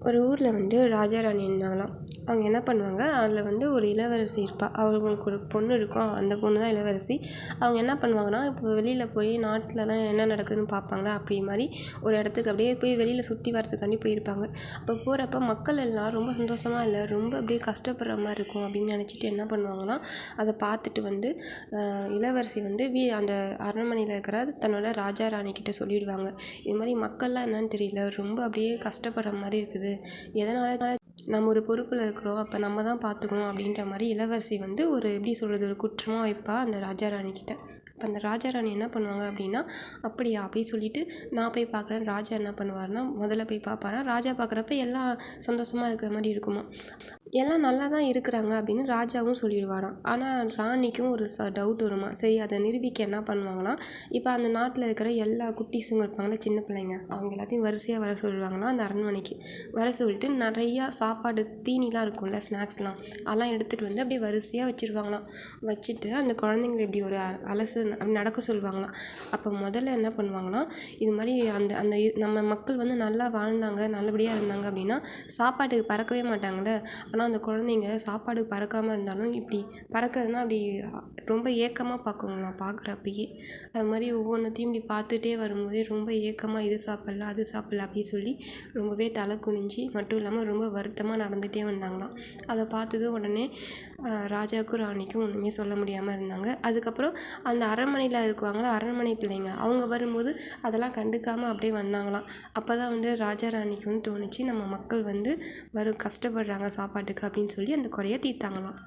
ஒரு ஊரில் ராஜா ராணி இருந்தாங்களாம். அவங்க என்ன பண்ணுவாங்க, அதில் ஒரு இளவரசி இருப்பாள். அவங்களுக்கு ஒரு பொண்ணு இருக்கும். அந்த பொண்ணு தான் இளவரசி. அவங்க என்ன பண்ணுவாங்கன்னா, இப்போ வெளியில் போய் நாட்டிலலாம் என்ன நடக்குதுன்னு பார்ப்பாங்களா, அப்படி மாதிரி ஒரு இடத்துக்கு அப்படியே போய் வெளியில் சுற்றி வரதுக்காண்டி போயிருப்பாங்க. அப்போ போகிறப்ப மக்கள் எல்லாம் ரொம்ப சந்தோஷமாக இல்லை, ரொம்ப அப்படியே கஷ்டப்படுற மாதிரி இருக்கும் அப்படின்னு நினச்சிட்டு என்ன பண்ணுவாங்கன்னா, அதை பார்த்துட்டு இளவரசி அந்த அரண்மனையில் இருக்கிற தன்னோட ராஜா ராணி கிட்ட சொல்லிடுவாங்க. இது மாதிரி மக்கள்லாம் என்னன்னு தெரியல, ரொம்ப அப்படியே கஷ்டப்படுற மாதிரி இருக்குது, எதனால் நம்ம ஒரு பொறுப்பில் இருக்கிறோம், அப்போ நம்ம தான் பார்த்துக்கணும் அப்படின்ற மாதிரி இளவரசி ஒரு எப்படி சொல்கிறது, ஒரு குற்றமாக வைப்பா அந்த ராஜா ராணி கிட்ட. இப்போ அந்த ராஜா ராணி என்ன பண்ணுவாங்க அப்படின்னா, அப்படியா அப்படின்னு சொல்லிட்டு நான் போய் பார்க்குறேன். ராஜா என்ன பண்ணுவார்னா, முதல்ல போய் பார்ப்பாரா. ராஜா பார்க்குறப்ப எல்லாம் சந்தோஷமாக இருக்கிற மாதிரி இருக்குமா, எல்லாம் நல்லா தான் இருக்கிறாங்க அப்படின்னு ராஜாவும் சொல்லிடுவாராம். ஆனால் ராணிக்கும் ஒரு டவுட் வருமா. சரி, அதை நிரூபிக்க என்ன பண்ணுவாங்களாம், இப்போ அந்த நாட்டில் இருக்கிற எல்லா குட்டீஸுங்க இருப்பாங்களே, சின்ன பிள்ளைங்க, அவங்க எல்லாத்தையும் வரிசையாக வர சொல்லுவாங்களாம் அந்த அரண்மனைக்கு. வர சொல்லிட்டு நிறையா சாப்பாடு தீனிலாம் இருக்கும்ல, ஸ்நாக்ஸ்லாம், அதெல்லாம் எடுத்துகிட்டு அப்படியே வரிசையாக வச்சுருவாங்களாம். வச்சுட்டு அந்த குழந்தைங்களை இப்படி ஒரு அப்படி நடக்க சொல்லுவாங்களாம். அப்போ முதல்ல என்ன பண்ணுவாங்கன்னா, இது மாதிரி அந்த அந்த நம்ம மக்கள் நல்லா வாழ்ந்தாங்க, நல்லபடியாக இருந்தாங்க அப்படின்னா சாப்பாட்டுக்கு பறக்கவே மாட்டாங்கள்ல. ஆனால் அந்த குழந்தைங்க சாப்பாடு பறக்காமல் இருந்தாலும் இப்படி பறக்கிறதுனா அப்படி ரொம்ப ஏக்கமாக பார்க்குங்களாம். பார்க்குறப்பயே அது மாதிரி ஒவ்வொன்றத்தையும் இப்படி பார்த்துட்டே வரும்போதே ரொம்ப ஏக்கமாக இது சாப்பிட்ல அது சாப்பிட்ல அப்படின்னு சொல்லி ரொம்பவே தலை குனிஞ்சு மட்டும் இல்லாமல் ரொம்ப வருத்தமாக நடந்துகிட்டே வந்தாங்களாம். அதை பார்த்தது உடனே ராஜாவுக்கும் ராணிக்கும் ஒன்றுமே சொல்ல முடியாமல் இருந்தாங்க. அதுக்கப்புறம் அந்த அரண்மனையில் இருக்குவாங்களா, அரண்மனை பிள்ளைங்க, அவங்க வரும்போது அதெல்லாம் கண்டுக்காமல் அப்படியே வந்தாங்களாம். அப்போ தான் ராஜா ராணிக்கு தோணுச்சு, நம்ம மக்கள் கஷ்டப்படுறாங்க சாப்பாட்டுக்கு அப்படின்னு சொல்லி அந்த குறைய தீர்த்தாங்களாம்.